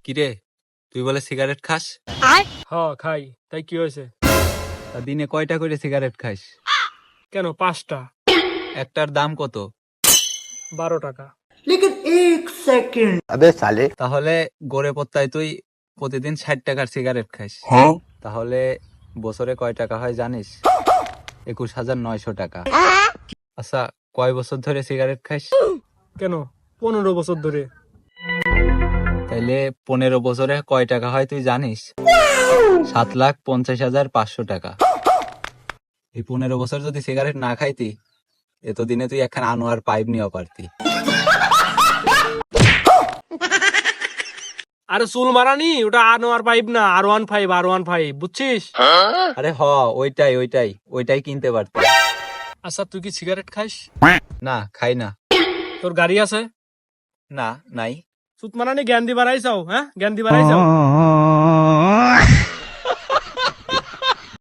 কিরে, তুই বলে সিগারেট খাস? হ খাই, তাই কি হয়েছে? তা দিনে কয়টা করে সিগারেট খাস? কেন 5টা? একটার দাম কত? 12 টাকা। তাহলে গড়ে পত্তায় তুই প্রতিদিন 60 টাকার সিগারেট খাস। তাহলে বছরে কয় টাকা হয় জানিস? 21,900 টাকা। আচ্ছা, কয় বছর ধরে সিগারেট খাস? কেন 15 বছর ধরে। তাইলে 15 বছরে কয় টাকা হয় তুই জানিস? 7,50,500 টাকা। এই 15 বছর যদি সিগারেট না খাইতি, এতদিনে তুই একখান আনোয়ার পাইপ নিয়ে পারতি। আরে চুল মারানি, ওটা আনোয়ার পাইপ না, R15 বুঝছিস? আরে ওইটাই কিনতে পারতি। আচ্ছা তুই কি সিগারেট খাইস? না, খাই না। তোর গাড়ি আছে? না, নাই। চুত মারানি জ্ঞান দিবার আইসাও, হ্যাঁ জ্ঞান দিবার আইসাও।